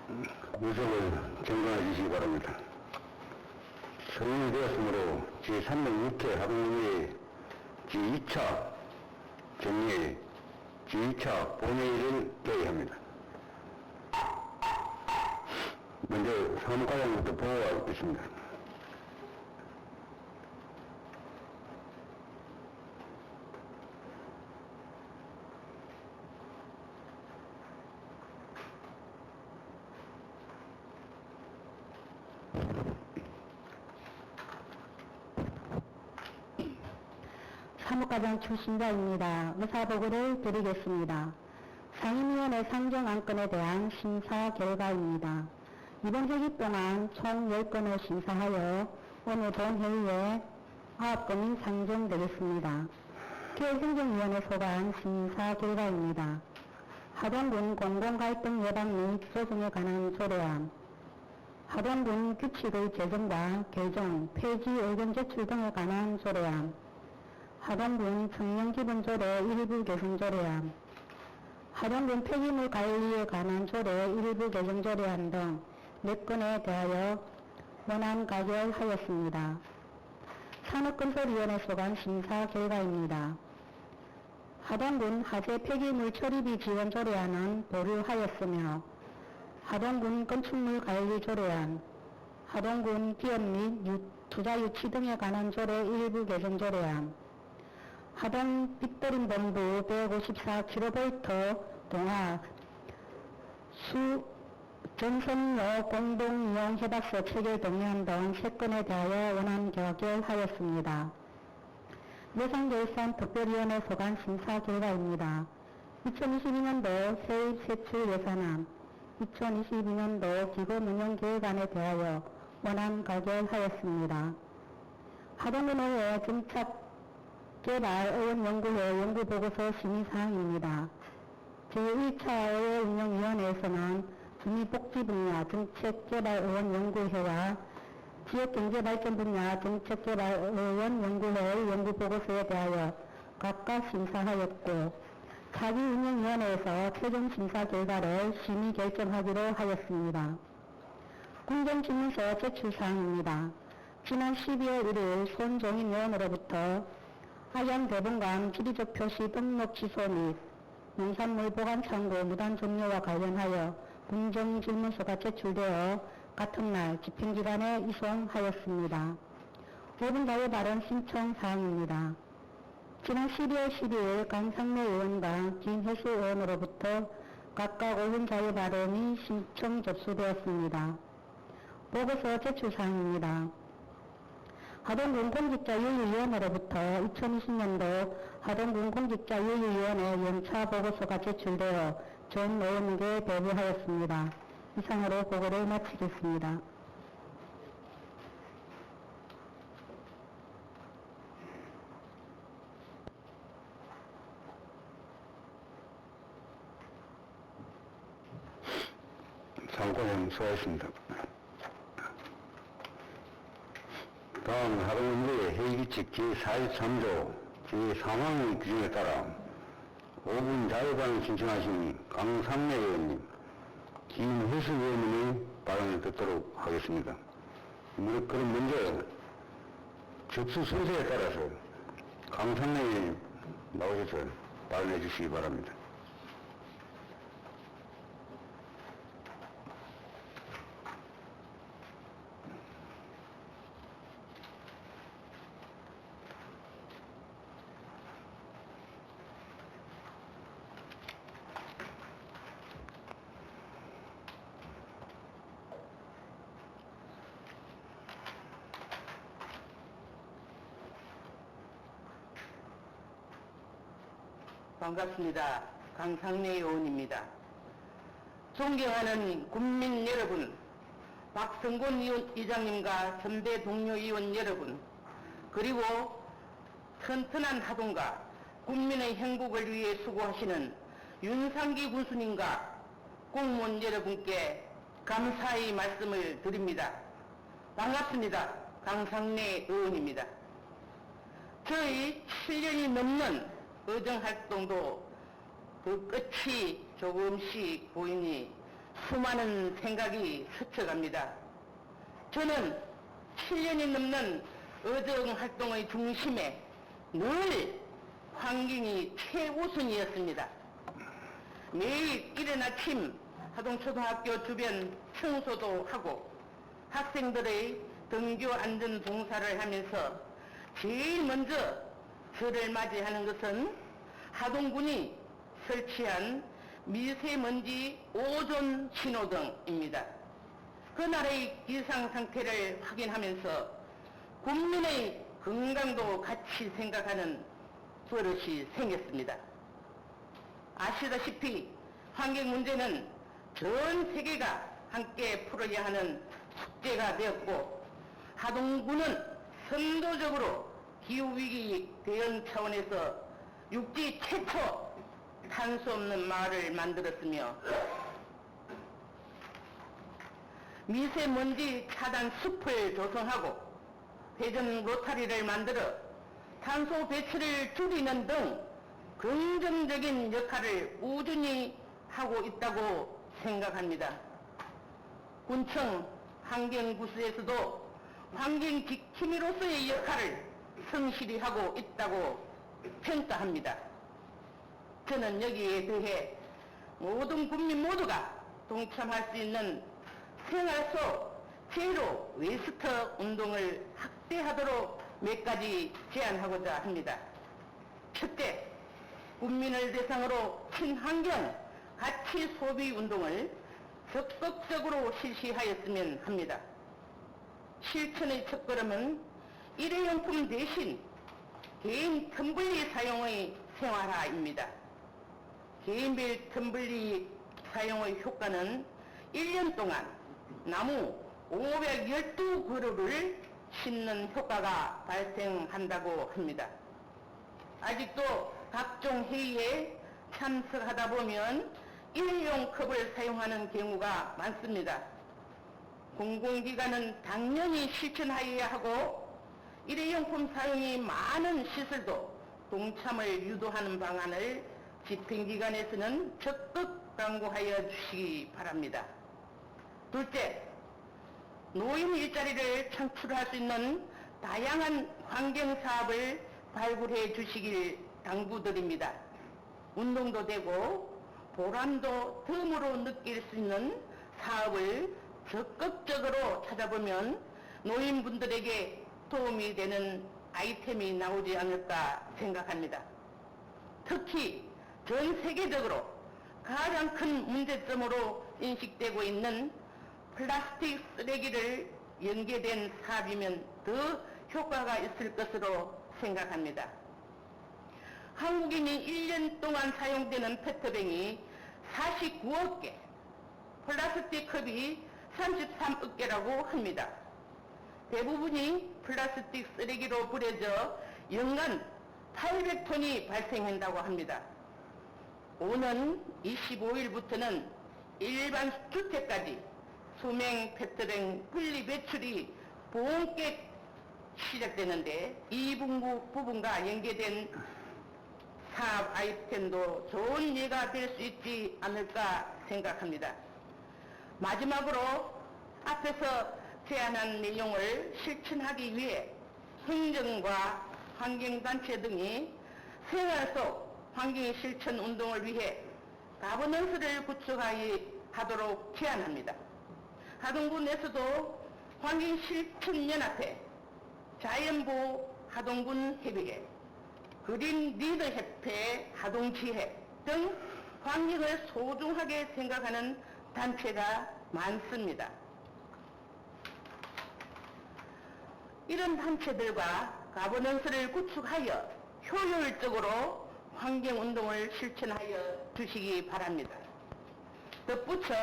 의석을 정정해 주시기 바랍니다. 선언이 되었으므로 제306회 하동의회 제2차 정례 제2차 본회의를 개의합니다. 먼저 사무과장부터 보고가 있겠습니다. 사무과장 출신자입니다. 의사보고를 드리겠습니다. 상임위원회 상정안건에 대한 심사 결과입니다. 이번 회기 동안 총 10건을 심사하여 오늘 본회의에 9건이 상정되겠습니다. 기획행정위원회 소관 심사 결과입니다. 하동군 공공갈등 예방 및 조정에 관한 조례안, 하동군 규칙의 제정과 개정, 폐지 의견 제출 등에 관한 조례안, 하동군 청년기본조례 일부 개정 조례안, 하동군 폐기물 관리에 관한 조례 일부 개정 조례안 등 4건에 대하여 원안 가결하였습니다. 산업건설위원회 소관 심사 결과입니다. 하동군 하재 폐기물 처리비 지원 조례안은 보류하였으며 하동군 건축물 관리 조례안, 하동군 기업 및 투자 유치 등에 관한 조례 일부 개정 조례안, 하동 빅더링 본부 154kV 동화 전선로 공동이용 협약서 체결 동의안 등 3건에 대하여 원안 가결하였습니다. 예산결산 특별위원회 소관 심사 결과입니다. 2022년도 세입 세출 예산안, 2022년도 기금운영계획안에 대하여 원안 가결하였습니다. 하동군의회 정착개발의원연구회 연구보고서 심의사항입니다. 제1차 의회운영위원회에서는 주민복지 분야 정책개발의원연구회와 지역경제발전 분야 정책개발의원연구회의 연구보고서에 대하여 각각 심사하였고 자기운영위원회에서 최종 심사 결과를 심의 결정하기로 하였습니다. 공정질문서 제출사항입니다. 지난 12월 1일 손종인 의원으로부터 하양대본관 지리적 표시 등록 취소 및 농산물 보관 창고 무단 종료와 관련하여 공정질문서가 제출되어 같은 날 집행기관에 이송하였습니다. 5분 자유 발언 신청 사항입니다. 지난 12월 12일 강상래 의원과 김혜수 의원으로부터 각각 5분 자유 발언이 신청 접수되었습니다. 보고서 제출 사항입니다. 하동군 공직자윤리위원회로부터 2020년도 하동군 공직자윤리위원회 연차 보고서가 제출되어 전 의원에게 배부하였습니다. 이상으로 보고를 마치겠습니다. 사무과장 수고하셨습니다. 다음 하동군의회 회의규칙 제43조 제3항의 규정에 따라 5분 자유발언 신청하신 강상래 의원님, 김혜수 의원님의 발언을 듣도록 하겠습니다. 그럼 먼저 접수 순서에 따라서 강상래 의원님 나오셔서 발언해 주시기 바랍니다. 반갑습니다. 강상래 의원입니다. 존경하는 국민 여러분, 박성곤 이장님과 선배 동료 의원 여러분, 그리고 튼튼한 하동과 국민의 행복을 위해 수고하시는 윤상기 군수님과 공무원 여러분께 감사의 말씀을 드립니다. 반갑습니다. 강상래 의원입니다. 저희 7년이 넘는 의정활동도 그 끝이 조금씩 보이니 수많은 생각이 스쳐갑니다. 저는 7년이 넘는 의정활동의 중심에 늘 환경이 최우선이었습니다. 매일 이른 아침 하동초등학교 주변 청소도 하고 학생들의 등교 안전 봉사를 하면서 제일 먼저 저를 맞이하는 것은 하동군이 설치한 미세먼지 오존 신호등입니다. 그날의 기상 상태를 확인하면서 국민의 건강도 같이 생각하는 버릇이 생겼습니다. 아시다시피 환경 문제는 전 세계가 함께 풀어야 하는 숙제가 되었고, 하동군은 선도적으로 기후위기 대응 차원에서 육지 최초 탄소 없는 마을을 만들었으며, 미세먼지 차단 숲을 조성하고 회전 로타리를 만들어 탄소 배출을 줄이는 등 긍정적인 역할을 꾸준히 하고 있다고 생각합니다. 군청 환경부서에서도 환경 지킴이로서의 역할을 성실히 하고 있다고 평가합니다. 저는 여기에 더해 모든 국민 모두가 동참할 수 있는 생활 속 제로 웨스트 운동을 확대하도록 몇 가지 제안하고자 합니다. 첫째, 국민을 대상으로 친환경 가치 소비 운동을 적극적으로 실시하였으면 합니다. 실천의 첫걸음은 일회용품 대신 개인 텀블리 사용의 생활화입니다. 개인별 텀블리 사용의 효과는 1년 동안 나무 512그루를 심는 효과가 발생한다고 합니다. 아직도 각종 회의에 참석하다 보면 일회용 컵을 사용하는 경우가 많습니다. 공공기관은 당연히 실천하여야 하고, 일회용품 사용이 많은 시설도 동참을 유도하는 방안을 집행기관에서는 적극 강구하여 주시기 바랍니다. 둘째, 노인 일자리를 창출할 수 있는 다양한 환경사업을 발굴해 주시길 당부드립니다. 운동도 되고 보람도 덤으로 느낄 수 있는 사업을 적극적으로 찾아보면 노인분들에게 도움이 되는 아이템이 나오지 않을까 생각합니다. 특히 전 세계적으로 가장 큰 문제점으로 인식되고 있는 플라스틱 쓰레기를 연계된 사업이면 더 효과가 있을 것으로 생각합니다. 한국인이 1년 동안 사용되는 페트병이 49억 개, 플라스틱 컵이 33억 개라고 합니다. 대부분이 플라스틱 쓰레기로 버려져 연간 800톤이 발생한다고 합니다. 오는 25일부터는 일반 주택까지 수명 페트병 분리 배출이 본격 시작되는데, 이 부분과 연계된 사업 아이템도 좋은 예가 될 수 있지 않을까 생각합니다. 마지막으로 앞에서 제안한 내용을 실천하기 위해 행정과 환경단체 등이 생활 속 환경 실천 운동을 위해 가버넌스를 구축하도록 제안합니다. 하동군에서도 환경실천연합회, 자연보호 하동군 협의회, 그린 리더 협회 하동지회 등 환경을 소중하게 생각하는 단체가 많습니다. 이런 단체들과 가버넌스를 구축하여 효율적으로 환경운동을 실천하여 주시기 바랍니다. 덧붙여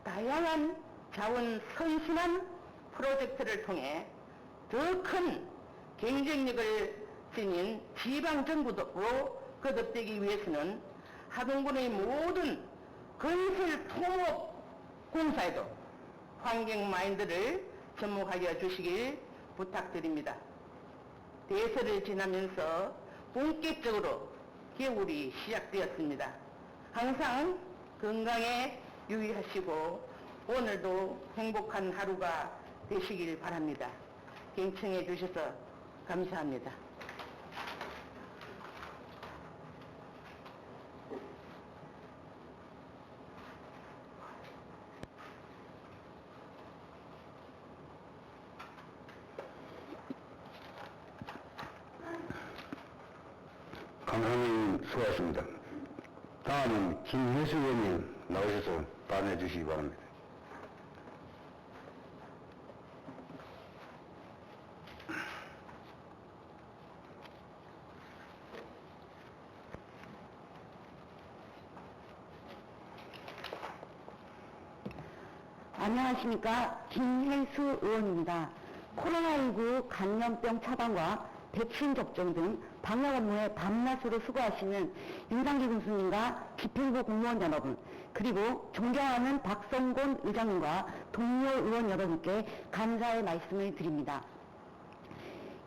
다양한 자원 선순환 프로젝트를 통해 더 큰 경쟁력을 지닌 지방정부로 거듭되기 위해서는 하동군의 모든 건설 토목 공사에도 환경 마인드를 접목하여 주시길 부탁드립니다. 대설을 지나면서 본격적으로 겨울이 시작되었습니다. 항상 건강에 유의하시고 오늘도 행복한 하루가 되시길 바랍니다. 경청해 주셔서 감사합니다. 강사님 수고하셨습니다. 다음은 김혜수 의원님 나오셔서 발언해 주시기 바랍니다. 안녕하십니까. 김혜수 의원입니다. 코로나19 감염병 차단과 백신 접종 등 방역 업무에 밤낮으로 수고하시는 윤상기 군수님과 집행부 공무원 여러분, 그리고 존경하는 박성곤 의장님과 동료 의원 여러분께 감사의 말씀을 드립니다.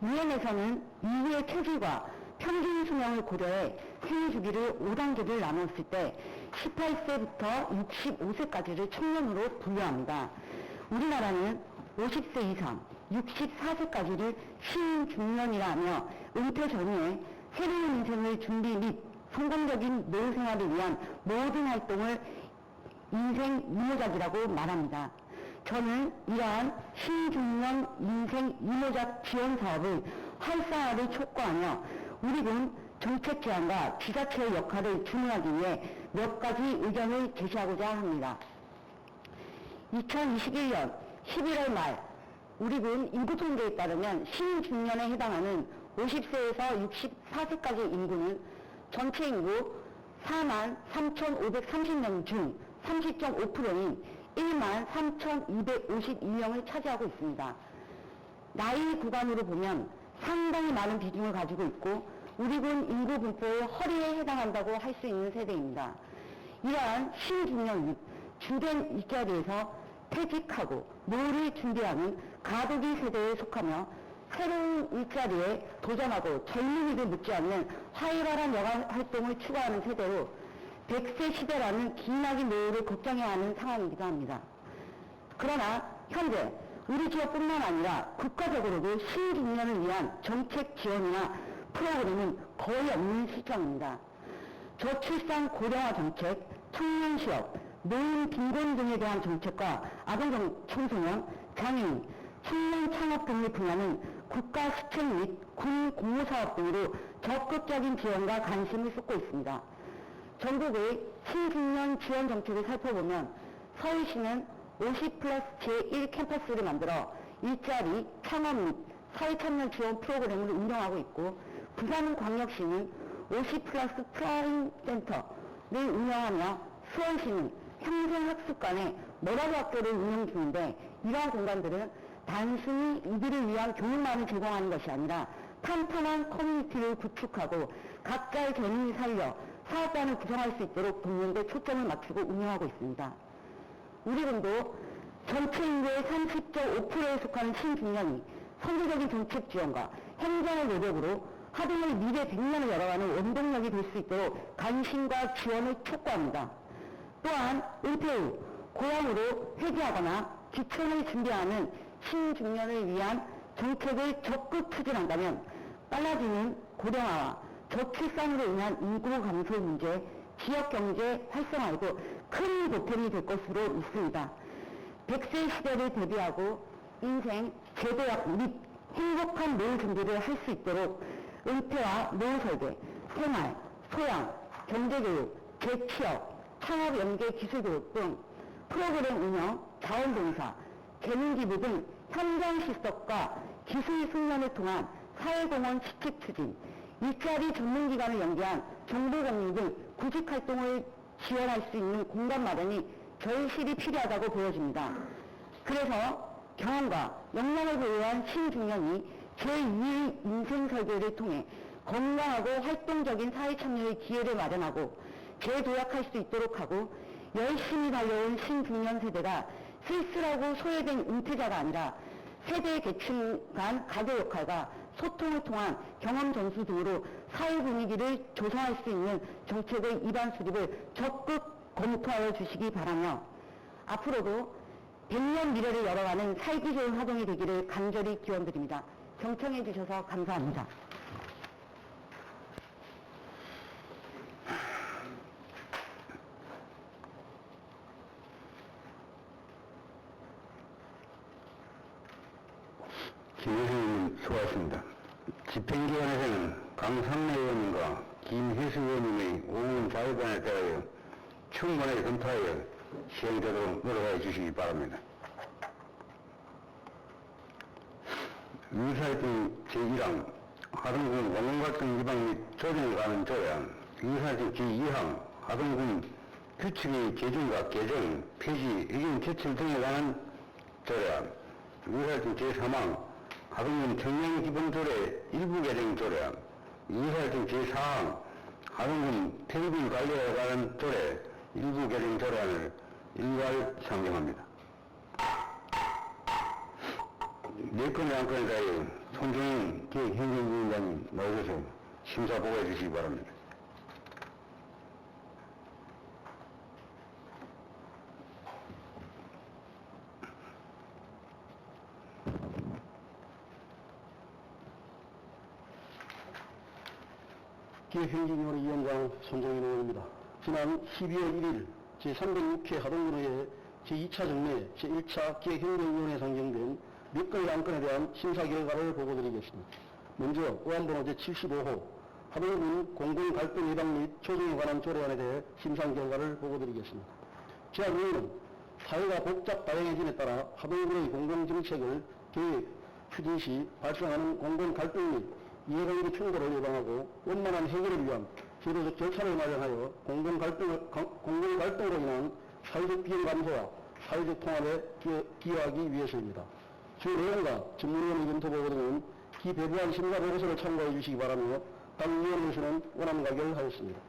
유엔에서는 인류의 체질과 평균 수명을 고려해 생애 주기를 5단계를 나눴을 때 18세부터 65세까지를 청년으로 분류합니다. 우리나라는 50세 이상 64세까지를 신중년이라며 은퇴 전후에 새로운 인생의 준비 및 성공적인 노후 생활을 위한 모든 활동을 인생 이모작이라고 말합니다. 저는 이러한 신중년 인생 이모작 지원 사업을 활성화를 촉구하며 우리 군 정책 제안과 지자체의 역할을 준수하기 위해 몇 가지 의견을 제시하고자 합니다. 2021년 11월 말 우리 군 인구 통계에 따르면 신중년에 해당하는 50세에서 64세까지 인구는 전체 인구 43,530명 중 30.5%인 13,252명을 차지하고 있습니다. 나이 구간으로 보면 상당히 많은 비중을 가지고 있고 우리 군 인구 분포의 허리에 해당한다고 할 수 있는 세대입니다. 이러한 신중년 및 주된 일자리에서 퇴직하고 노후를 준비하는 가덕이 세대에 속하며 새로운 일자리에 도전하고 젊은이를 묻지 않는 활발한 여가 활동을 추구하는 세대로 100세 시대라는 기나긴 노후를 걱정해야 하는 상황이기도 합니다. 그러나 현재 우리 지역뿐만 아니라 국가적으로도 신중년을 위한 정책 지원이나 프로그램은 거의 없는 실정입니다. 저출산 고령화 정책, 청년 취업, 노인 빈곤 등에 대한 정책과 아동 청소년, 장애인, 청년 창업 등의 분야는 국가 시청 및 군 공모사업 등으로 적극적인 지원과 관심을 쏟고 있습니다. 전국의 신중년 지원 정책을 살펴보면 서울시는 50+ 제1 캠퍼스를 만들어 일자리, 창업 및 사회참여 지원 프로그램을 운영하고 있고 부산광역시는 50+ 프라임 센터를 운영하며 수원시는 평생학습관의 모라도 학교를 운영 중인데 이러한 공간들은 단순히 이들을 위한 교육만을 제공하는 것이 아니라 탄탄한 커뮤니티를 구축하고 각자의 재능을 살려 사업단을 구성할 수 있도록 돕는 데 초점을 맞추고 운영하고 있습니다. 우리 군도 전체 인구의 30.5%에 속하는 신중년이 선제적인 정책 지원과 행정의 노력으로 하등의 미래 100년을 열어가는 원동력이 될 수 있도록 관심과 지원을 촉구합니다. 또한 은퇴 후 고향으로 회귀하거나 귀촌을 준비하는 신중년을 위한 정책을 적극 추진한다면 빨라지는 고령화와 저출산으로 인한 인구 감소 문제, 지역경제 활성화에도 큰 보탬이 될 것으로 믿습니다. 100세 시대를 대비하고 인생 제도약 및 행복한 노후 준비를 할 수 있도록 은퇴와 노후 설계, 생활, 소양, 경제교육, 재취업, 창업 연계 기술교육 등 프로그램 운영, 자원봉사, 재능기부 등 현장 실습과 기술 숙련을 통한 사회공헌 시책 추진, 일자리 전문기관을 연계한 정보공유 등 구직활동을 지원할 수 있는 공간 마련이 절실히 필요하다고 보여집니다. 그래서 경험과 역량을 보유한 신중년이 제2의 인생 설계를 통해 건강하고 활동적인 사회참여의 기회를 마련하고 재도약할 수 있도록 하고 열심히 달려온 신중년 세대가 쓸쓸하고 소외된 은퇴자가 아니라 세대 계층 간 가교 역할과 소통을 통한 경험 전수 등으로 사회 분위기를 조성할 수 있는 정책의 입안 수립을 적극 검토하여 주시기 바라며 앞으로도 100년 미래를 열어가는 살기 좋은 화동이 되기를 간절히 기원드립니다. 경청해 주셔서 감사합니다. 김혜수님 수고하셨습니다. 집행기관에서는 강상래 의원님과 김혜수 의원님의 오문 자유반에 대하여 충분하게 검토하여 시행되도록 노력해 주시기 바랍니다. 의사활동 제1항 하동군 원론갈등 위반 및 조정에 관한 조례안, 의사활동 제2항 하동군 규칙의 제정과 개정, 폐지, 의견 제출 등에 관한 조례안, 의사활동 제3항 하동군 청년기본조례 일부 개정 조례안, 의사활동 제4항 하동군 폐기물 관리에 관한 조례 일부 개정 조례안을 일괄 상정합니다. 네 건의 안건에 대하여 손정인 기획행정위원장님 나오셔서 심사 보고해 주시기 바랍니다. 기획행정위원회 손정인 의원입니다. 지난 12월 1일 제306회 하동군의회 제2차 정례 제1차 기획행정위원회에 상정된 몇 건의 안건에 대한 심사 결과를 보고드리겠습니다. 먼저 의안번호 제75호 하동군 공공갈등 예방 및 조정에 관한 조례안에 대해 심사 결과를 보고드리겠습니다. 제안위원은 사회가 복잡 다양해짐에 따라 하동군의 공공정책을 계획, 추진 시 발생하는 공공갈등 및 이해관계 충돌을 예방하고 원만한 해결을 위한 제도적 절차를 마련하여 공공갈등으로 인한 사회적 비용 감소와 사회적 통합에 기여하기 위해서입니다. 주 내용과 전문위원회 검토보고 등은 기배부한 심사보고서를 참고해 주시기 바라며 당위원회에서는 원안 가결하였습니다.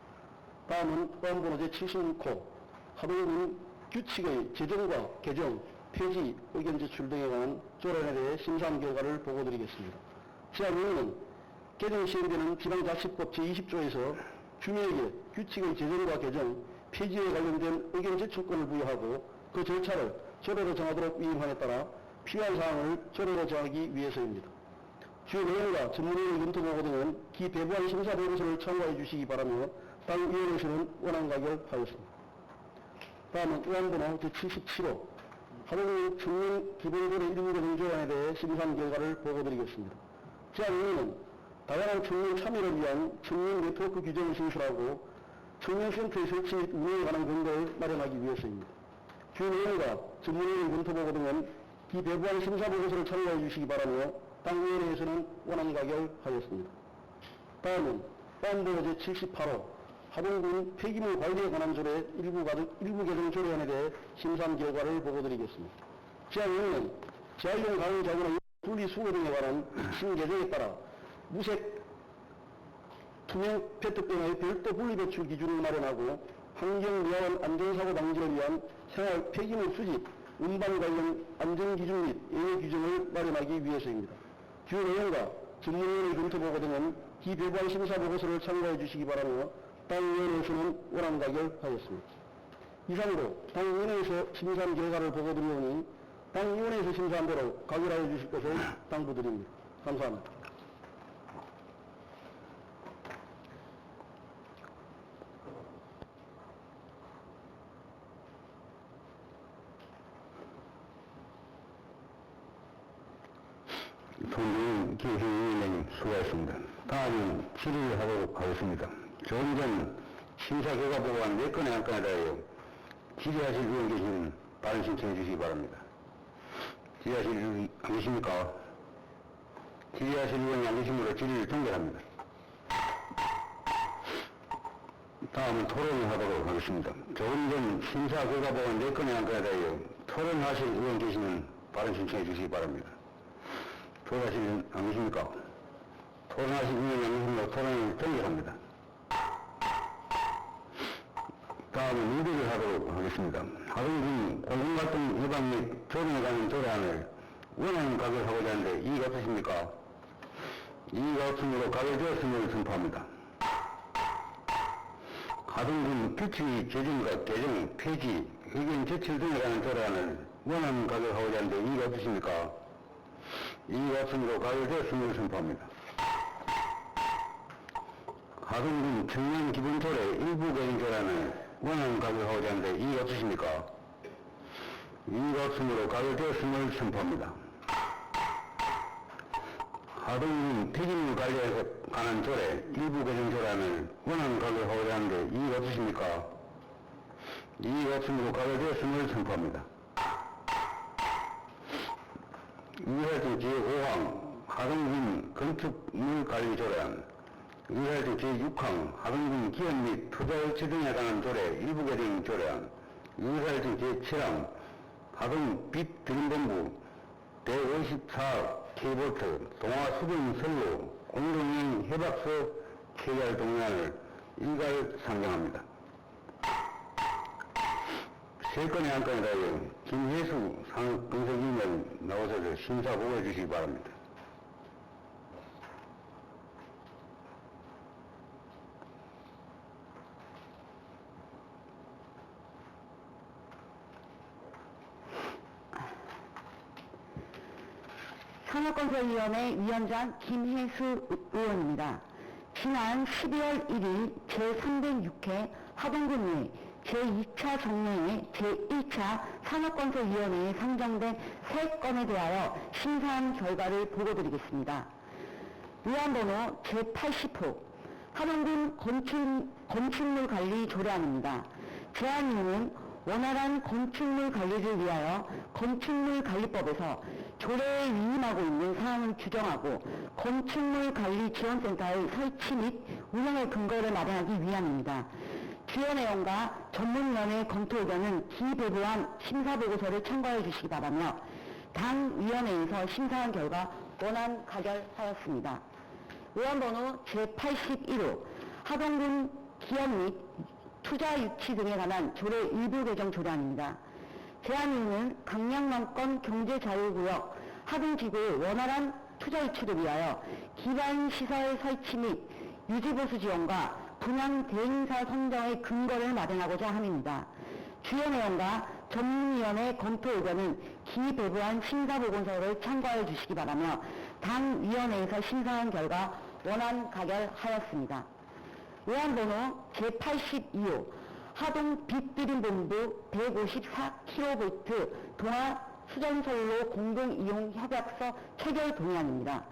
다음은 의안번호 제76호 하동군 규칙의 제정과 개정, 폐지, 의견 제출 등에 관한 조례안에 대해 심사한 결과를 보고드리겠습니다. 제안위원은 개정 시행되는 지방자치법 제20조에서 주민에게 규칙의 제정과 개정, 폐지에 관련된 의견 제출권을 부여하고 그 절차를 조례로 정하도록 위임함에 따라 필요한 사항을 조례로 정하기 위해서입니다. 주요 내용과 전문위원회 검토보고 등은 기배부한 심사보고서를 참고해 주시기 바라며 당위원회에서는 원안 가결하였습니다. 다음은 의안번호 제77호 하동군 청년기본조례 일부 개정조안에 대해 심사한 결과를 보고드리겠습니다. 제안위원회는 다양한 청년 참여를 위한 청년 네트워크 규정을 신설하고 청년센터의 설치 및 운영에 관한 근거를 마련하기 위해서입니다. 주요 내용과 전문위원회 검토보고 등은 기배부한 심사보고서를 참고해 주시기 바라며 당위원회에서는 원안 가결하였습니다. 다음은 의안번호 제78호 하동군 폐기물 관리에 관한 조례 일부 개정 조례안에 대해 심사한 결과를 보고드리겠습니다. 제안위원회는 재활용 가능 자원의 분리수거 등에 관한 신개정에 따라 무색 투명 페트병의 별도 분리배출 기준을 마련하고 환경미화원 안전사고 방지를 위한 생활 폐기물 수집, 운반 관련 안전기준 및 예외 규정을 마련하기 위해서입니다. 주요 내용과 전문위원회 검토보고 등은 기배부한 심사보고서를 참고해 주시기 바라며 당위원회에서는 원안 가결하였습니다. 이상으로 당위원회에서 심사한 결과를 보고드리오니 당위원회에서 심사한 대로 가결하여 주실 것을 당부드립니다. 감사합니다. 손정인 기획위원장님 수고하셨습니다. 다음은 질의를 하도록 하겠습니다. 조금 전 심사 결과 보고한 4건의 안건에 대하여 질의하실 의원 계시면 발언 신청해 주시기 바랍니다. 질의하실 의원 안 계십니까? 질의하실 의원이 안 계시므로 질의를 종결합니다. 다음은 토론을 하도록 하겠습니다. 조금 전 심사 결과 보고한 4건의 안건에 대하여 토론하실 의원 계시면 발언 신청해 주시기 바랍니다. 토론하시는 안 계십니까? 토론하시는 의원이 안 계시면 토론을 종결합니다. 다음은 문제를 하도록 하겠습니다. 하동군 공공갈등 예방 및 조정에 관한 조례안을 원안 가결하고자 하는데 이의가 없으십니까? 이의가 없으므로 가결되었음을 선포합니다. 하동군 규칙 제정과 개정, 폐지, 의견 제출 등에 관한 조례안을 원하는 가결하고자 하는데 이의가 없으십니까? 이의가 없으므로 가결되었음을 선포합니다. 하동군 청년기본조례 일부 개정 조례안을 원하는 가결하고자 하는데 이의가 없으십니까? 이의가 없으므로 가결되었음을 선포합니다. 하동군 폐기물 관리에 관한 조례 일부 개정 조례안을 원하는 가결하고자 하는데 이의가 없으십니까? 이의가 없으므로 가결되었음을 선포합니다. 의회활동 제5항 하동군 건축물 관리 조례안, 의회활동 제6항 하동군 기업 및 투자 유치 등에 관한 조례 일부 개정 조례안, 의회활동 제7항 하동 빛 드림본부 154kV 동화 수분 선로 공동형 협약서 체결 동의안을 일괄 상정합니다. 세 건의 안건에 대하여 김혜수 상근석위원 나오셔서 심사 보고해 주시기 바랍니다. 산업건설위원회 위원장 김혜수 의원입니다. 지난 12월 1일 제306회 하동군의 제2차 정례의 제1차 산업건설위원회에 상정된 3건에 대하여 심사한 결과를 보고드리겠습니다. 의안번호 제80호 하동군 건축물관리 조례안입니다. 제안이유는 원활한 건축물 관리를 위하여 건축물관리법에서 조례에 위임하고 있는 사항을 규정하고 건축물관리지원센터의 설치 및 운영의 근거를 마련하기 위함입니다. 주요 내용과 전문위원회 검토 의견은 기배부한 심사보고서를 첨가해 주시기 바라며 당 위원회에서 심사한 결과 원안 가결하였습니다. 의안번호 제81호 하동군 기업 및 투자 유치 등에 관한 조례 일부 개정 조례안입니다. 제안이유는 강량만권 경제자유구역 하동지구의 원활한 투자 유치를 위하여 기반시설 설치 및 유지보수 지원과 분양 대행사 선정의 근거를 마련하고자 함입니다. 주요 내용과 전문위원회 검토 의견은 기배부한 심사보고서를 참고하여 주시기 바라며 당 위원회에서 심사한 결과 원안 가결하였습니다. 의안번호 제82호 하동 빛드림본부 154kV 동화 수전선로 공동이용 협약서 체결 동의안입니다.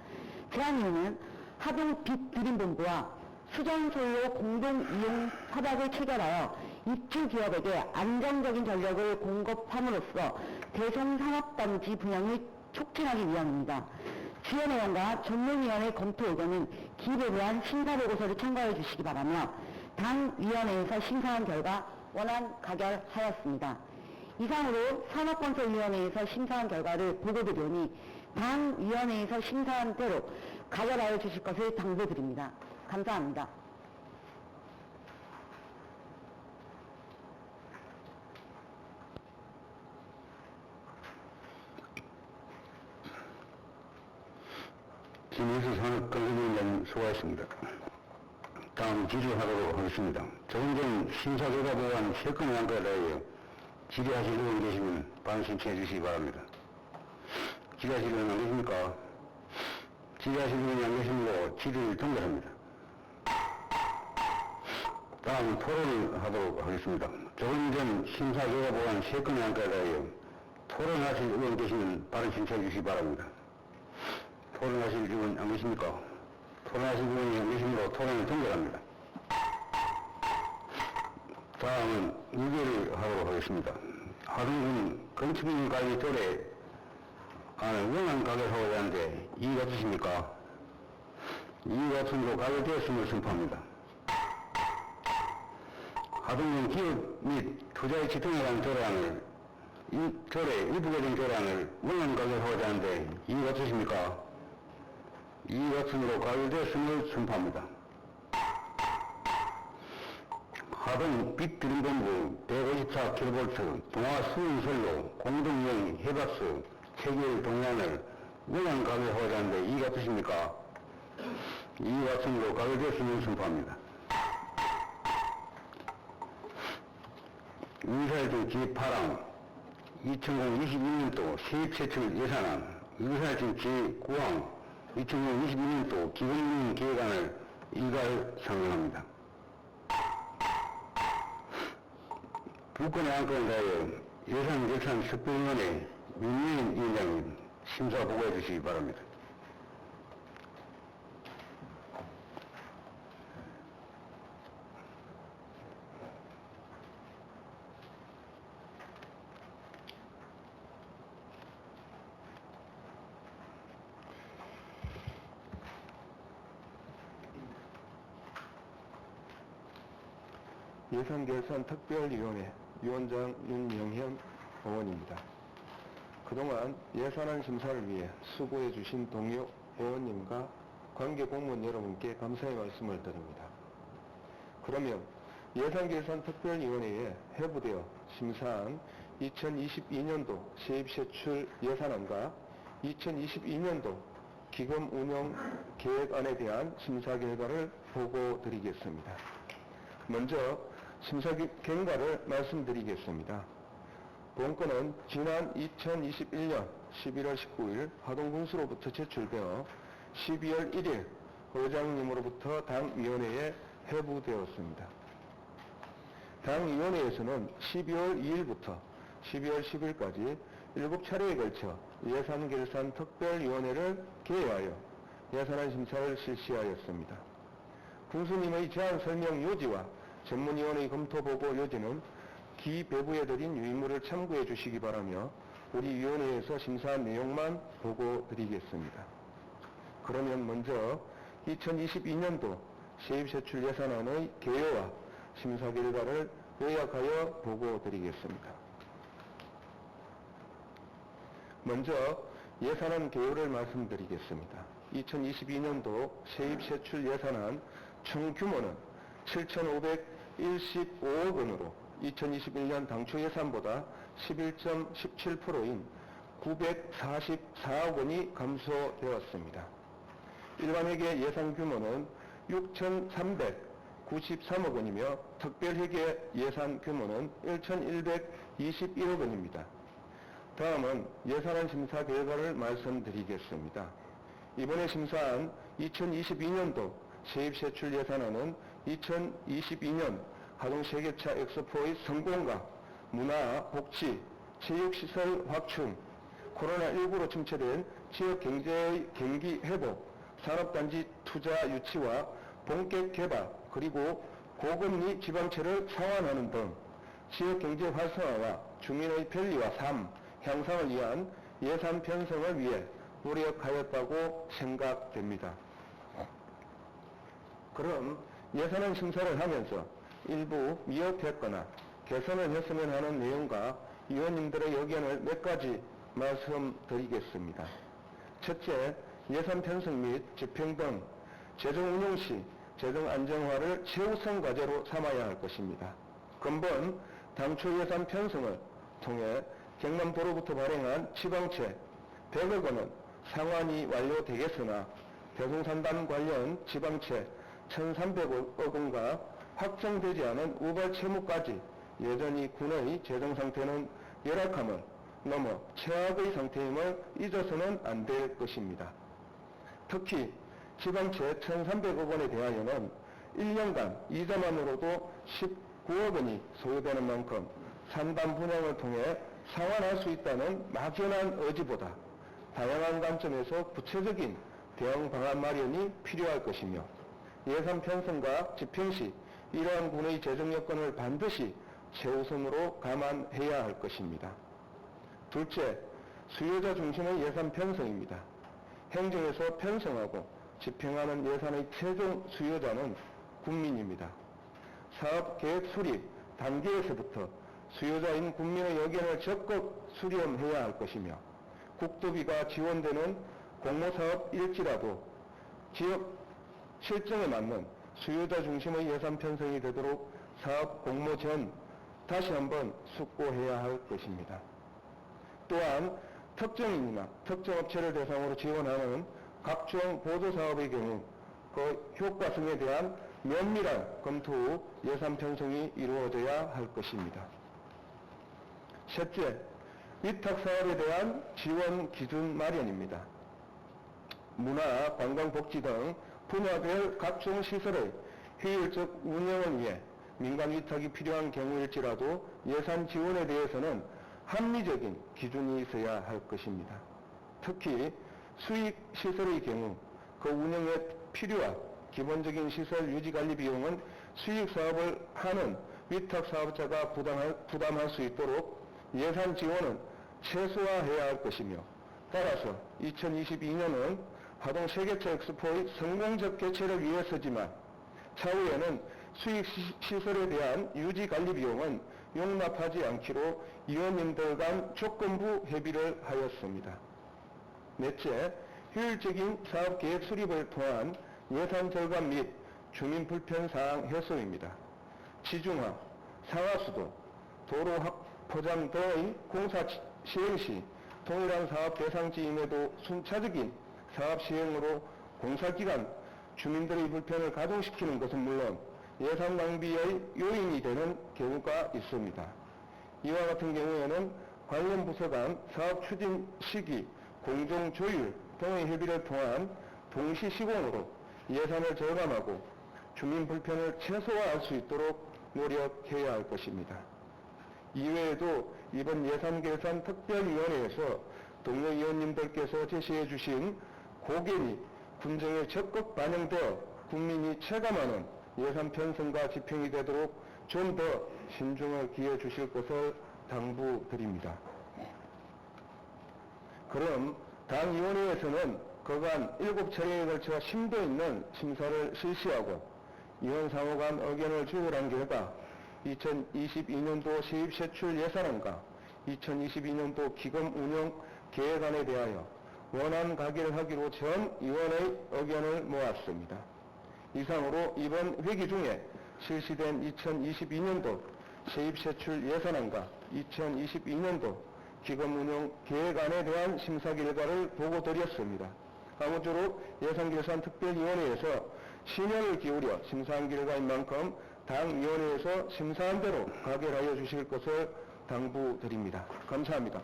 제안이유는 하동 빛드림본부와 수전선로 공동이용 협약을 체결하여 입주기업에게 안정적인 전력을 공급함으로써 대송산업단지 분양을 촉진하기 위함입니다. 주요 내용과 전문위원회 검토 의견은 기배부한 심사보고서를 첨가해 주시기 바라며 당 위원회에서 심사한 결과 원안 가결하였습니다. 이상으로 산업건설위원회에서 심사한 결과를 보고드리오니 당 위원회에서 심사한 대로 가결하여 주실 것을 당부드립니다. 감사합니다. 김혜수 산업건설위원장 수고하셨습니다. 다음 질의하도록 하겠습니다. 조금 전 심사결과 보고한 3건의 안건에 대하여 질의하실 의원 계시면 바로 신청해 주시기 바랍니다. 질의하실 의원 안 계십니까? 질의하실 의원이 안 계시므로 질의를 종결합니다. 다음 토론을 하도록 하겠습니다. 조금 전 심사결과 보고한 3건의 안건에 대하여 토론하실 의원 계시면 바로 신청해 주시기 바랍니다. 토론하실 의원 안 계십니까? 토론하실 의원이 안 계시므로 토론을 종결합니다. 다음은 의결을 하도록 하겠습니다. 하동군 건축물 관리 조례 안을 원안 가결하고자 하는데 이의가 없으십니까? 이의가 없으므로 가결되었음을 선포합니다. 하동군 기업 및 투자유치 등에 관한 조례안을 일부 개정 조례안을 원안 가결하고자 하는데 이의가 없으십니까? 이의가 없으므로 가결되었음을 선포합니다. 하동 빛드림본부 154kV 동화 수은선로 공동이용 협약서 체결 동의안을 원안 가결하고자 하는데 이의가 없으십니까? 이의가 없으므로 가결되었음을 선포합니다. 의사일정 제8항 2022년도 세입세출 예산안, 의사일정 제9항 2022년도 기본운영 계획안을 일괄 상정합니다. 부권의 안건에 대하여 예산결산특별위원회 민유인 위원장님 심사 보고해 주시기 바랍니다. 예산결산특별위원회 위원장 윤영현 의원입니다. 그동안 예산안 심사를 위해 수고해 주신 동료 의원님과 관계 공무원 여러분께 감사의 말씀을 드립니다. 그러면 예산결산특별위원회에 회부되어 심사한 2022년도 세입세출 예산안과 2022년도 기금운용계획안에 대한 심사 결과를 보고드리겠습니다. 먼저 심사 결과를 말씀드리겠습니다. 본건은 지난 2021년 11월 19일 하동군수로부터 제출되어 12월 1일 의장님으로부터 당위원회에 회부되었습니다. 당위원회에서는 12월 2일부터 12월 10일까지 7차례에 걸쳐 예산결산특별위원회를 개회하여 예산안 심사를 실시하였습니다. 군수님의 제안 설명 요지와 전문위원회 검토보고 요지는 기배부해드린 유인물을 참고해 주시기 바라며 우리 위원회에서 심사한 내용만 보고드리겠습니다. 그러면 먼저 2022년도 세입세출 예산안의 개요와 심사 결과를 요약하여 보고드리겠습니다. 먼저 예산안 개요를 말씀드리겠습니다. 2022년도 세입세출 예산안 총 규모는 7,515억 원으로 2021년 당초 예산보다 11.17%인 944억 원이 감소되었습니다. 일반회계 예산 규모는 6,393억 원이며 특별회계 예산 규모는 1,121억 원입니다. 다음은 예산안 심사 결과를 말씀드리겠습니다. 이번에 심사한 2022년도 세입세출 예산안은 2022년 하동세계차 엑스포의 성공과 문화, 복지, 체육시설 확충, 코로나19로 침체된 지역 경제의 경기 회복, 산업단지 투자 유치와 본격 개발, 그리고 고금리 지방채를 상환하는 등 지역 경제 활성화와 주민의 편리와 삶 향상을 위한 예산 편성을 위해 노력하였다고 생각됩니다. 그럼 예산안 심사를 하면서 일부 미흡했거나 개선을 했으면 하는 내용과 위원님들의 의견을 몇 가지 말씀드리겠습니다. 첫째, 예산 편성 및 집행 등 재정 운용 시 재정 안정화를 최우선 과제로 삼아야 할 것입니다. 근본 당초 예산 편성을 통해 경남도로부터 발행한 지방채 100억 원은 상환이 완료되겠으나 대송산단 관련 지방채 1,300억 원과 확정되지 않은 우발 채무까지 여전히 군의 재정 상태는 열악함을 넘어 최악의 상태임을 잊어서는 안 될 것입니다. 특히 지방채 1,300억 원에 대하여는 1년간 이자만으로도 19억 원이 소요되는 만큼 산단 분양을 통해 상환할 수 있다는 막연한 의지보다 다양한 관점에서 구체적인 대응 방안 마련이 필요할 것이며 예산 편성과 집행 시 이러한 군의 재정 여건을 반드시 최우선으로 감안해야 할 것입니다. 둘째, 수요자 중심의 예산 편성입니다. 행정에서 편성하고 집행하는 예산의 최종 수요자는 국민입니다. 사업 계획 수립 단계에서부터 수요자인 국민의 의견을 적극 수렴해야 할 것이며 국도비가 지원되는 공모사업일지라도 지역 실정에 맞는 수요자 중심의 예산 편성이 되도록 사업 공모 전 다시 한번 숙고해야 할 것입니다. 또한 특정인이나 특정 업체를 대상으로 지원하는 각종 보조사업의 경우 그 효과성에 대한 면밀한 검토 후 예산 편성이 이루어져야 할 것입니다. 셋째, 위탁사업에 대한 지원 기준 마련입니다. 문화, 관광복지 등 분야별 각종 시설의 효율적 운영을 위해 민간 위탁이 필요한 경우일지라도 예산 지원에 대해서는 합리적인 기준이 있어야 할 것입니다. 특히 수익 시설의 경우 그 운영에 필요한 기본적인 시설 유지관리 비용은 수익 사업을 하는 위탁 사업자가 부담할 수 있도록 예산 지원은 최소화해야 할 것이며, 따라서 2022년은 하동 세계차 엑스포의 성공적 개최를 위해서지만 차후에는 수익 시설에 대한 유지 관리 비용은 용납하지 않기로 위원님들 간 조건부 협의를 하였습니다. 넷째, 효율적인 사업 계획 수립을 통한 예산 절감 및 주민 불편 사항 해소입니다. 지중화, 상하수도, 도로 포장 등의 공사 시행 시 동일한 사업 대상지임에도 순차적인 사업 시행으로 공사기간 주민들의 불편을 가중시키는 것은 물론 예산 낭비의 요인이 되는 경우가 있습니다. 이와 같은 경우에는 관련 부서 간 사업 추진 시기, 공정 조율 등의 협의를 통한 동시 시공으로 예산을 절감하고 주민 불편을 최소화할 수 있도록 노력해야 할 것입니다. 이외에도 이번 예산결산 특별위원회에서 동료 위원님들께서 제시해 주신 고견이 군정에 적극 반영되어 국민이 체감하는 예산 편성과 집행이 되도록 좀 더 신중을 기해 주실 것을 당부드립니다. 그럼 당위원회에서는 그간 7차례에 걸쳐 심도 있는 심사를 실시하고 위원 상호 간 의견을 주고한 결과 2022년도 세입세출 예산안과 2022년도 기금 운영 계획안에 대하여 원안 가결하기로 전 위원의 의견을 모았습니다. 이상으로 이번 회기 중에 실시된 2022년도 세입세출 예산안과 2022년도 기금 운영 계획안에 대한 심사 결과를 보고드렸습니다. 아무쪼록 예산결산 특별위원회에서 심혈을 기울여 심사한 결과인 만큼 당위원회에서 심사한 대로 가결하여 주실 것을 당부드립니다. 감사합니다.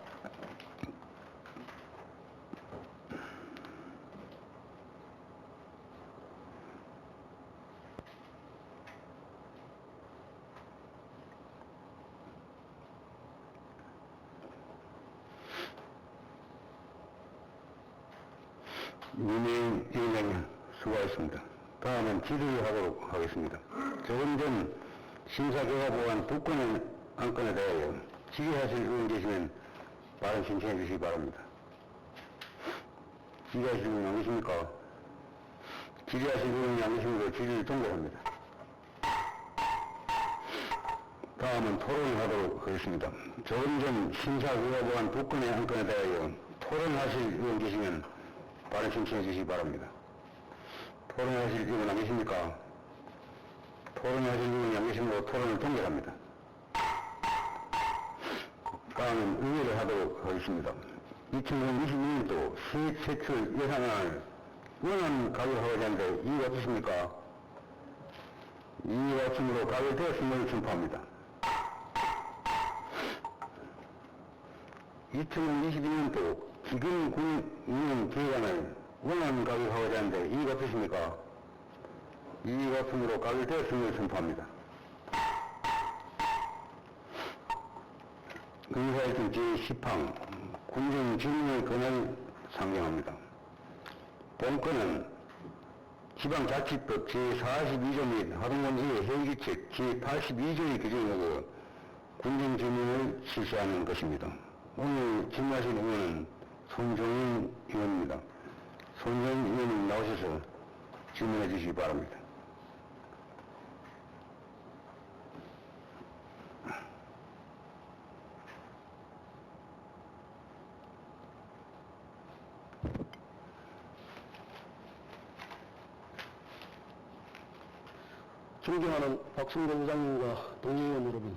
윤혜인 위원장님 수고하셨습니다. 다음은 질의하도록 하겠습니다. 조금 전 심사 결과 보고한 2건의 안건에 대하여 질의하실 의원 계시면 발언 신청해 주시기 바랍니다. 질의하실 의원이 안 계십니까? 질의하실 의원이 안 계시면 질의를 종결합니다. 다음은 토론을 하도록 하겠습니다. 조금 전 심사 결과 보고한 2건의 안건에 대하여 토론하실 의원 계시면 발언 신청해 주시기 바랍니다. 토론하실 의원 안 계십니까? 토론하실 의원이 안 계시므로 토론을 종결합니다. 다음은 의회를 하도록 하겠습니다. 2022년도 세입세출 예산안을 원안 가결하고자 하는데 이의가 없으십니까? 이의가 없으므로 가결되었음을 선포합니다. 2022년도 기금 운영 계획안을 원안 가결하고자 하는데 이의가 없으십니까? 이의가 없으므로 가결되었음을 선포합니다. 의사일정 제10항 군정 질문의 권한을 상정합니다. 본건은 지방자치법 제42조 및 하동군지회 회의규칙 제82조의 규정으로 군정 질문을 실시하는 것입니다. 오늘 질문하신 의원은 손정인 의원입니다. 손정인 의원님 나오셔서 질문해 주시기 바랍니다. 존경하는 박승대 의장님과 동의원 여러분,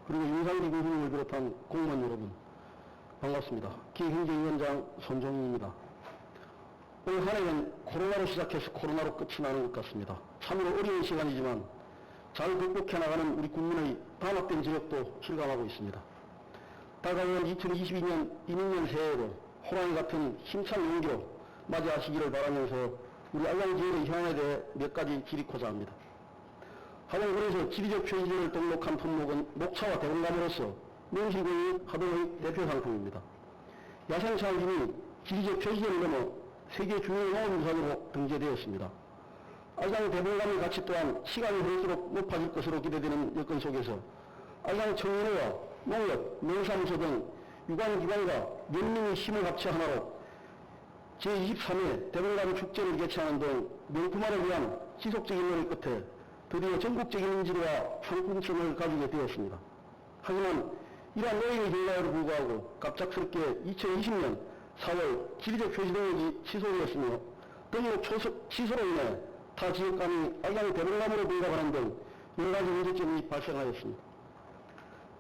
그리고 윤상기 교수님을 비롯한 공무원 여러분, 반갑습니다. 기행정위원장 손정인입니다. 올 한 해는 코로나로 시작해서 코로나로 끝이 나는 것 같습니다. 참으로 어려운 시간이지만 잘 극복해 나가는 우리 국민의 단합된 지역도 실감하고 있습니다. 다가오는 2022년 이민년 새해에도 호랑이 같은 힘찬 용기로 맞이하시기를 바라면서 우리 알량 지역의 현안에 대해 몇 가지 기리고자 합니다. 하동군에서 지리적 표시지를 등록한 품목은 목차와 대공감으로서 명실공히 하동의 대표 상품입니다. 야생차원진이 지리적 표시지를 넘어 세계 주요 농업유산으로 등재되었습니다. 알량 대봉감의 가치 또한 시간이 흐를수록 높아질 것으로 기대되는 여건 속에서 알량 청년회와 농협, 농사무소 등 유관기관과 연민의 힘을 합쳐 하나로 제23회 대봉감 축제를 개최하는 등 명품화를 위한 지속적인 노력 끝에 드디어 전국적인 인지도와 상품성을 가지게 되었습니다. 하지만 이러한 노력의 결과에도 불구하고 갑작스럽게 2020년 4월 지리적 표시 등록이 취소되었으며 등록 취소로 인해 타 지역 간이 알량의 대봉감으로 분갑하는 등 여러 가지 문제점이 발생하였습니다.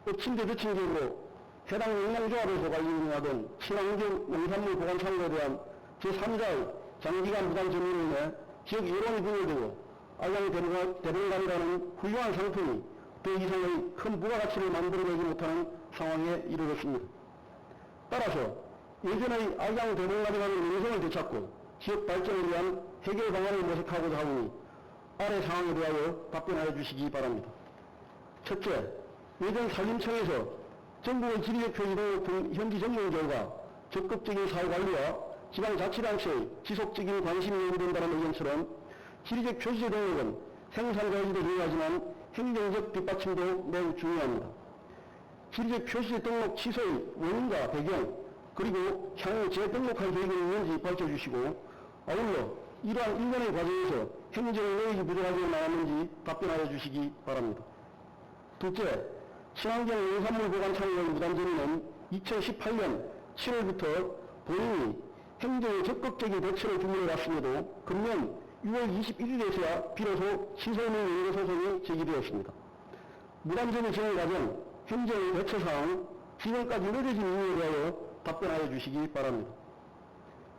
엎친데 덮친 격으로 해당 영농조합에서 관리 운영하던 친환경 농산물 보관 창고에 대한 제3자의 장기간 부당 점유로 인해 지역 여론이 분열되고 알량의 대봉감이라는 훌륭한 상품이 더 이상의 큰 부가가치를 만들어내지 못하는 상황에 이르렀습니다. 따라서 예전의 알량 대봉감이라는 명성을 되찾고 지역 발전을 위한 해결 방안을 모색하고자 하오니 아래 상황에 대하여 답변하여 주시기 바랍니다. 첫째, 예전 산림청에서 전국의 지리적 표시 등 현지 점검 결과 적극적인 사회관리와 지방자치단체의 지속적인 관심이 요구된다는 의견처럼 지리적 표시제 등록은 생산자에도 중요하지만 행정적 뒷받침도 매우 중요합니다. 지리적 표시제 등록 취소의 원인과 배경, 그리고 향후 재등록할 계획이 있는지 밝혀주시고 아울러 이러한 일련의 과정에서 행정 노력이 부족하지 않았는지 답변하여 주시기 바랍니다. 둘째, 친환경 농산물 보관 창고의 무단점유는 2018년 7월부터 본인이 행정의 적극적인 대처를 주문해왔음에도 금년 6월 21일에서야 비로소 시설물 연구 소송이 제기되었습니다. 무단점유 진행 과정, 행정의 대처사항, 지금까지 늦어진 이유에 대하여 답변하여 주시기 바랍니다.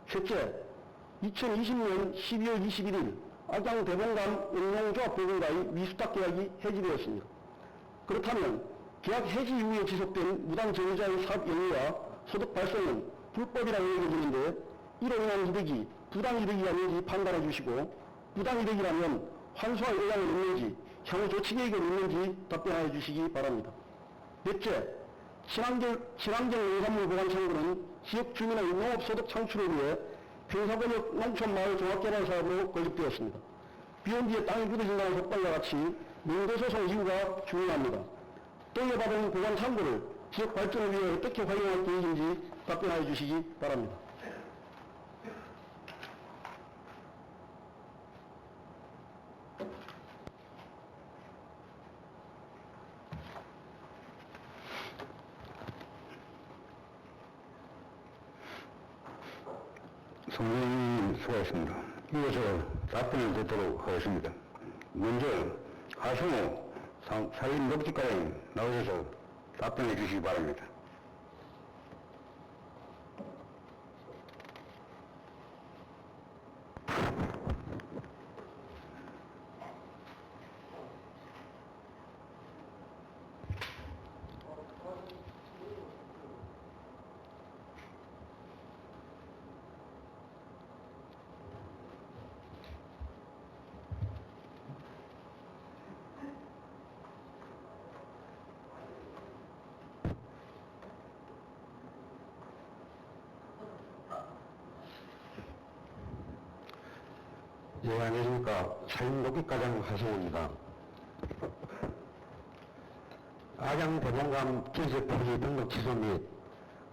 셋째, 2020년 12월 21일 알량 대봉감 영농조합 법인과의 위수탁 계약이 해지되었습니다. 그렇다면 계약 해지 이후에 지속된 무단 점유자의 사업 영위와 소득 발생은 불법이라고 여겨지는데 이로 인한 이득이 부당 이득이 아닌지 판단해 주시고 부당 이득이라면 환수할 의향이 있는지 향후 조치 계획이 있는지 답변하여 주시기 바랍니다. 넷째, 친환경 농산물 보관 창고는 지역 주민의 농업 소득 창출을 위해 평사권역 농촌마을 종합개발 사업으로 건립되었습니다. 비온 뒤에 땅이 굳어진다는 속발과 같이 민도소송 이유가 중요합니다. 돌려받은 보관 창고를 지역 발전을 위해 어떻게 활용할 계획인지 답변하여 주시기 바랍니다. 성명님 수고하셨습니다. 이어서 답변을 듣도록 하겠습니다. 먼저 하승호 사인 녹지과장 나오셔서 답변해 주시기 바랍니다. 예, 안녕하십니까. 사인녹지과장 하승호입니다. 알량 대봉감 지리적 표시 등록 취소 및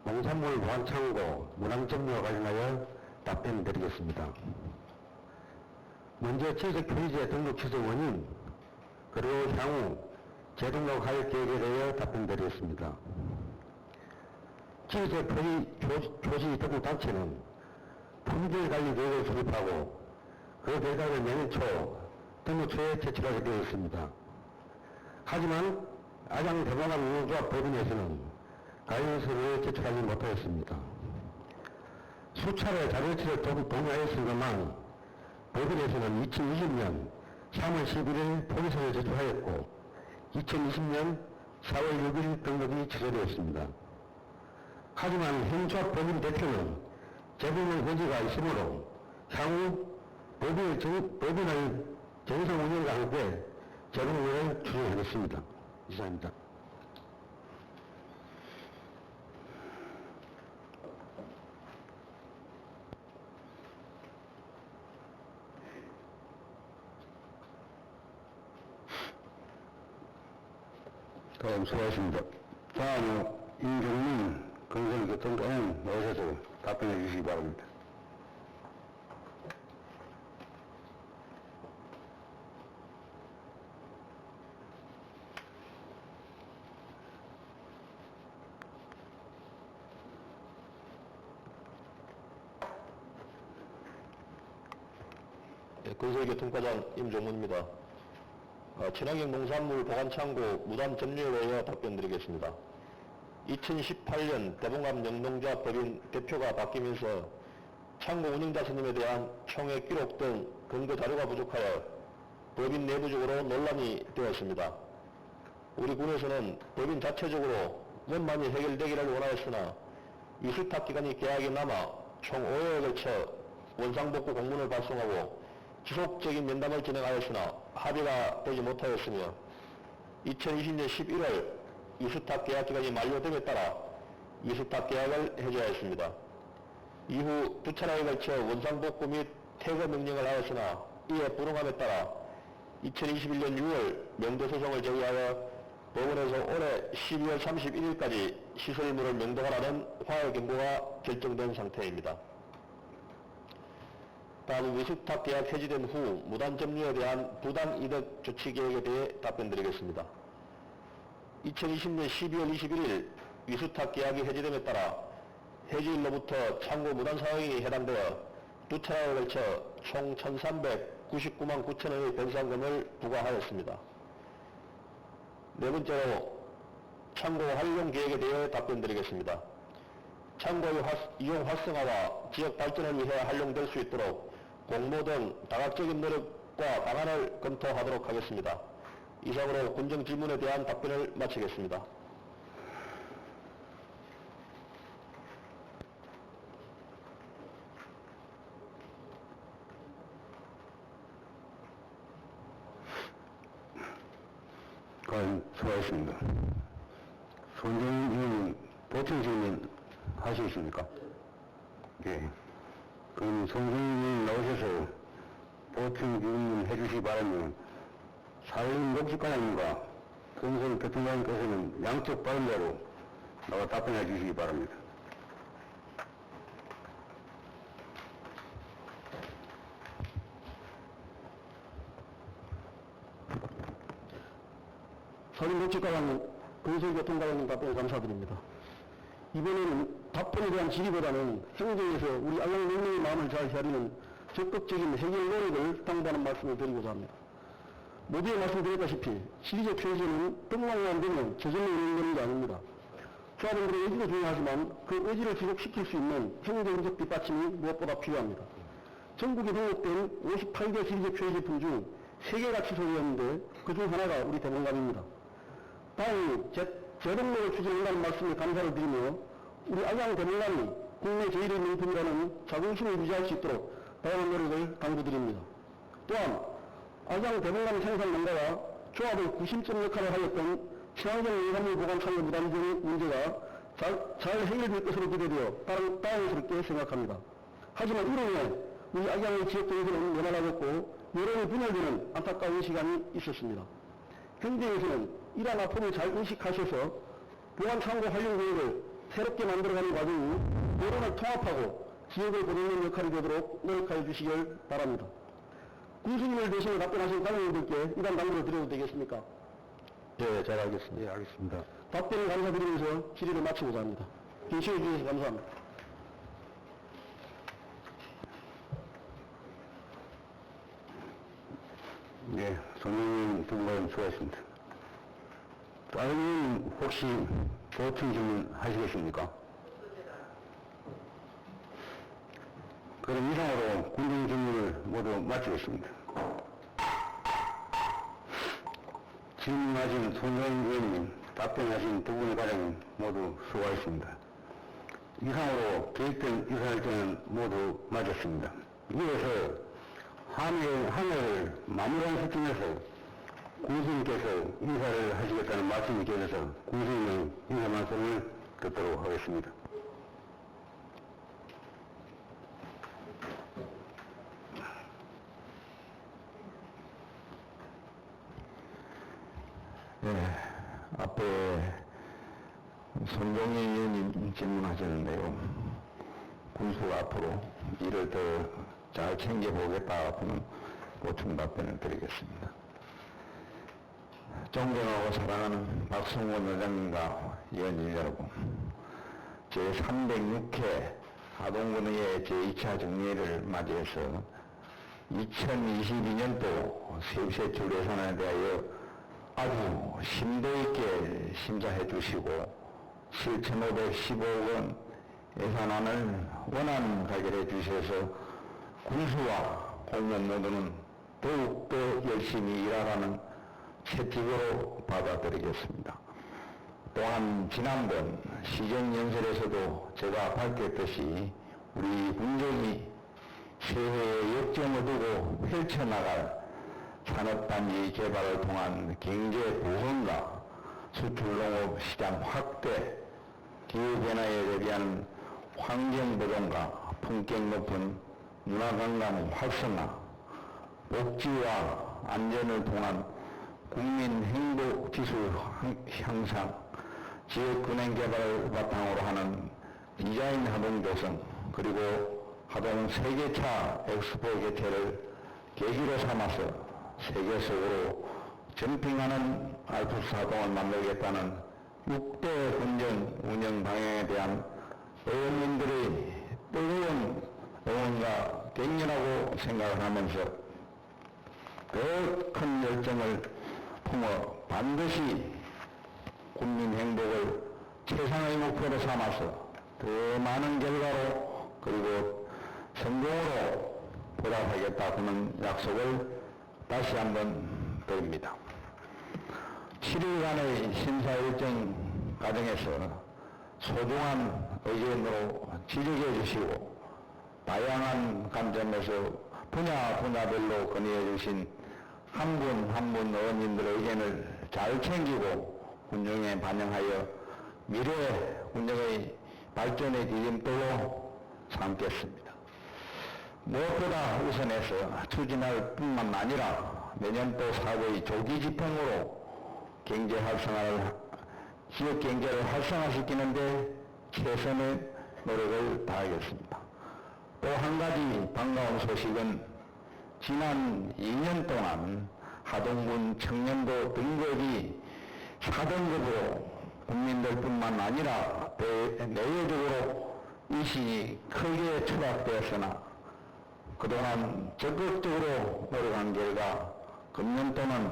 농산물 보관 창고 문항점유와 관련하여 답변드리겠습니다. 먼저 지리적 표시제 등록 취소 원인, 그리고 향후 재등록할 계획에 대해 답변드리겠습니다. 지리적 표시 등록 단체는 품질 관리 계획을 수립하고 그 결과를 내년 초 등록 초에 제출하게 되어 있습니다. 하지만 알량 대봉감 영농조합 법인에서는 가이드서를 제출하지 못하였습니다. 수차례 자료치를 동의하였으지만 법인에서는 2020년 3월 11일 포기서를 제출하였고 2020년 4월 6일 등록이 취소되었습니다. 하지만 현재 법인 대표는 재범의 의지가 있으므로 향후 법인의 정상 운영과 함께 재범을 추진하겠습니다. 이상입니다. 다음 수고하셨습니다. 다음은 임종민 건설교통과는 나오셔서 답변해 주시기 바랍니다. 건설교통과장 임종문입니다. 친환경 농산물 보관창고 무단 점유에 대하여 답변드리겠습니다. 2018년 대봉암 영농자 법인 대표가 바뀌면서 창고 운영자 선임에 대한 총액 기록 등 근거 자료가 부족하여 법인 내부적으로 논란이 되었습니다. 우리 군에서는 법인 자체적으로 원만히 해결되기를 원하였으나 위수탁 기간이 계약에 남아 총 5회에 걸쳐 원상복구 공문을 발송하고 지속적인 면담을 진행하였으나 합의가 되지 못하였으며 2020년 11월 위수탁 계약 기간이 만료됨에 따라 위수탁 계약을 해제하였습니다. 이후 두 차례에 걸쳐 원상복구 및 퇴거 명령을 하였으나 이에 불응함에 따라 2021년 6월 명도소송을 제기하여 법원에서 올해 12월 31일까지 시설물을 명도하라는 화해 경고가 결정된 상태입니다. 다음 위수탁 계약 해지된 후 무단 점유에 대한 부당 이득 조치 계획에 대해 답변드리겠습니다. 2020년 12월 21일 위수탁 계약이 해지됨에 따라 해지일로부터 창고 무단 사용이 해당되어 두 차례에 걸쳐 총 1,399만 9천원의 변상금을 부과하였습니다. 네 번째로 창고 활용 계획에 대해 답변드리겠습니다. 창고의 이용 활성화와 지역 발전을 위해 활용될 수 있도록 공모 등 다각적인 노력과 방안을 검토하도록 하겠습니다. 이상으로 군정 질문에 대한 답변을 마치겠습니다. 수고하셨습니다. 손정인 의원님 보충 질문 하시겠습니까? 예. 그럼 손정인 의원님 나오셔서 보충 질문 해주시기 바라면 사회인 녹지과장님과 건설교통과장님께서는 양쪽 발언자로 나와 답변해 주시기 바랍니다. 사회인복지과장님, 건설교통과장님 답변 감사드립니다. 이번에는 답변에 대한 질의보다는 행정에서 우리 안양농민의 마음을 잘 헤아리는 적극적인 해결 노력을 당부하는 말씀을 드리고자 합니다. 모두에 말씀드렸다시피 지리적 표시는 등록만 되면 저절로 운영되는 게 아닙니다. 조합원들의 의지도 중요하지만 그 의지를 지속시킬 수 있는 행정적 뒷받침이 무엇보다 필요합니다. 전국에 등록된 58개 지리적 표시 제품 중 3개가 취소되었는데 그중 하나가 우리 대봉감입니다. 다행히 재등록을 추진한다는 말씀에 감사를 드리며 우리 안양 대봉감이 국내 제1의 명품이라는 자긍심을 유지할 수 있도록 다양한 노력을 당부드립니다. 또한 안양 대봉감 생산 농가와 조합의 구심점 역할을 하였던 친환경 농산물 보관 창고 무단점 문제가 잘 해결될 것으로 기대되어 다행스럽게 생각합니다. 하지만 이로 인해 우리 안양의 지역 경제는 연한하였고 여론이 분열되는 안타까운 시간이 있었습니다. 현재에서는 이러한 아픔을 잘 인식하셔서 보안 창고 활용 계획을 새롭게 만들어가는 과정이 여론을 통합하고 지역을 보존하는 역할이 되도록 노력하여 주시길 바랍니다. 군수님을 대신해 답변하신 관장님들께 이단 당부를 드려도 되겠습니까? 네, 잘 알겠습니다. 예, 알겠습니다. 답변을 감사드리면서 질의를 마치고자 합니다. 계시해 주셔서 감사합니다. 네, 손님 두 분 수고하셨습니다. 다른 혹시 보충 질문 하시겠습니까? 그럼 이상으로 군정 질문을 모두 마치겠습니다. 질문하신 손정인 의원님, 답변하신 두 분의 과장님 모두 수고하셨습니다. 이상으로 계획된 인사일정은 모두 마쳤습니다. 이어서 한해를 마무리하는 시점에서 군수님께서 인사를 하시겠다는 말씀이 계셔서 군수님의 인사 말씀을 듣도록 하겠습니다. 네, 앞에 손종희 의원님 질문하셨는데요. 군수가 앞으로 일을 더 잘 챙겨보겠다 하는 보충 답변을 드리겠습니다. 존경하고 사랑하는 박성원 의장님과 의원님 여러분, 제306회 하동군의회 제2차 정례를 맞이해서 2022년도 세부세출 예산에 대하여 아주 심도 있게 심사해 주시고 7,515억 원 예산안을 원안 가결해 주셔서 군수와 공무원 모두는 더욱더 열심히 일하라는 채찍으로 받아들이겠습니다. 또한 지난번 시정연설에서도 제가 밝혔듯이 우리 군정이 세계의 역점을 두고 펼쳐나갈 산업단지 개발을 통한 경제 부흥과 수출농업 시장 확대, 기후변화에 대비한 환경보존과 품격 높은 문화관광 활성화, 복지와 안전을 통한 국민 행복 지수 향상, 지역 근행 개발을 바탕으로 하는 디자인 하동 조성, 그리고 하동 세계차 엑스포 개최를 계기로 삼아서 세계 속으로 점핑하는 알프스 하동을 만들겠다는 6대 군정 운영 방향에 대한 의원님들의 뜨거운 응원과 격려라고 생각을 하면서 더 큰 열정을 품어 반드시 국민 행복을 최상의 목표로 삼아서 더 많은 결과로 그리고 성공으로 보답하겠다 하는 약속을 다시 한번 드립니다. 7일간의 심사 일정 과정에서 소중한 의견으로 지적해 주시고 다양한 관점에서 분야별로 건의해 주신 한 분 한 분 의원님들의 의견을 잘 챙기고 군정에 반영하여 미래 군정의 발전의 디딤돌로 삼겠습니다. 무엇보다 우선해서 추진할 뿐만 아니라 내년도 4의 조기 집행으로 경제 활성화를, 지역 경제를 활성화시키는데 최선의 노력을 다하겠습니다. 또 한 가지 반가운 소식은 지난 2년 동안 하동군 청년도 등급이 4등급으로 국민들뿐만 아니라 내외적으로 이신이 크게 추락되었으나 그동안 적극적으로 노력한 결과 금년도는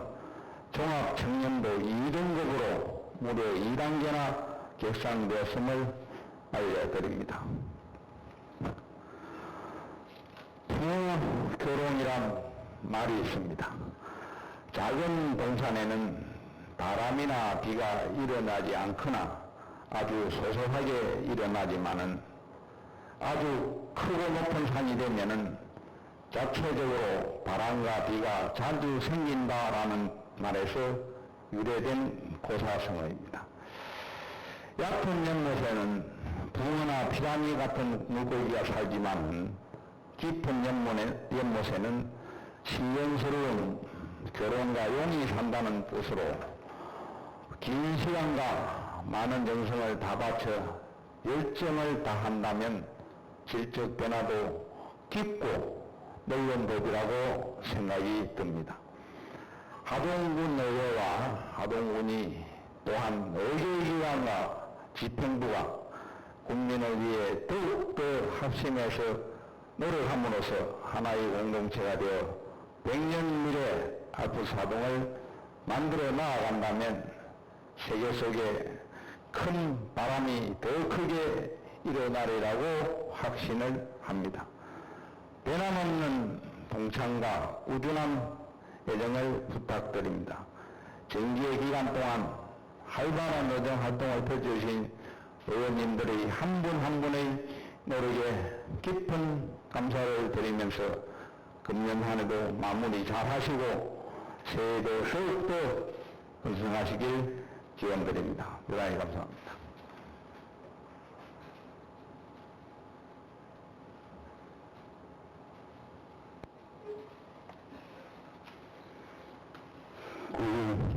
종합청년도 2등급으로 무려 2단계나 격상되었음을 알려드립니다. 풍요교롱이란 말이 있습니다. 작은 동산에는 바람이나 비가 일어나지 않거나 아주 소소하게 일어나지만은 아주 크고 높은 산이 되면은 자체적으로 바람과 비가 자주 생긴다라는 말에서 유래된 고사성어입니다. 얕은 연못에는 붕어나 피라미 같은 물고기가 살지만 깊은 연못에는 신령스러운 교롱과 용이 산다는 뜻으로 긴 시간과 많은 정성을 다 바쳐 열정을 다한다면 질적 변화도 깊고 넓은 법이라고 생각이 듭니다. 하동군 의회와 하동군이 또한 의회기관과 집행부가 국민을 위해 더욱더 합심해서 노력함으로써 하나의 공동체가 되어 100년 미래 알프스 하동을 만들어 나아간다면 세계 속에 큰 바람이 더 크게 일어나리라고 확신을 합니다. 변함없는 동참과 꾸준한 애정을 부탁드립니다. 정기의 기간 동안 활발한 의정 활동을 펼쳐주신 의원님들의 한 분 한 분의 노력에 깊은 감사를 드리면서 금년 한 해도 마무리 잘 하시고 새해도 더욱더 건승하시길 기원드립니다. 대단히 감사합니다.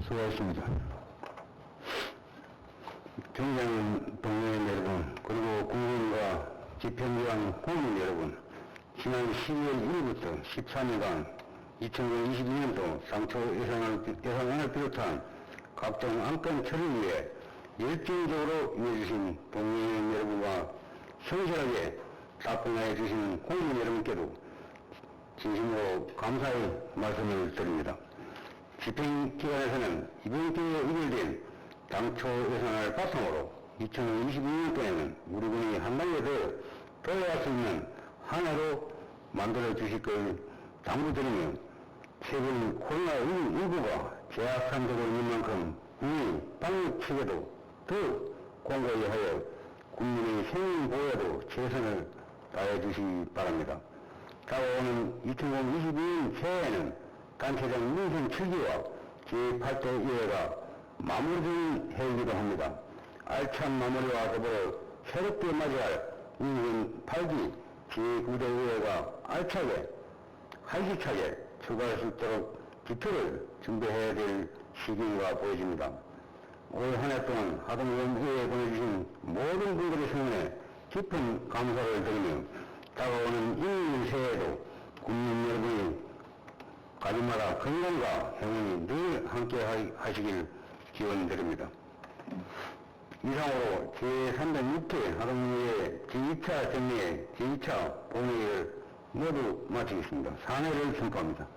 수고하셨습니다. 경장 동료인 여러분, 그리고 국민과 집행기관 국민 여러분, 지난 12월 1일부터 13일간 2022년도 상초 예산안을 비롯한 각종 안건 처리를 위해 열정적으로 임해주신 동료인 여러분과 성실하게 답변해 주시는 국민 여러분께도 진심으로 감사의 말씀을 드립니다. 집행기관에서는 이번 기회에 의결된 당초 예산을 바탕으로 2022년도에는 우리 군이 한 단계 더 도약할 수 있는 한 해로 만들어 주실 걸 당부드리며 최근 코로나19가 제약산적으로 있는 만큼 국민 방역 체계도 더 공고히 하여 국민의 생명 보호에도 최선을 다해 주시기 바랍니다. 다가오는 2022년 새해에는 단체장 민선 7기와 제8대 의회가 마무리되는 해이기도 합니다. 알찬 마무리와 더불어 새롭게 맞이할 민선 8기 제9대 의회가 알차게 활기차게 출발할 수 있도록 기틀을 준비해야 될 시기인가 보여집니다. 올 한 해 동안 하동군 의회에 보내주신 모든 분들의 성원에 깊은 감사를 드리며 다가오는 1년 새해에도 국민 여러분이 가족마다 건강과 행운이 늘 함께 하시길 기원드립니다. 이상으로 제306회 하동의회 제2차 정례 제2차 본회의를 모두 마치겠습니다. 사례를 선포합니다.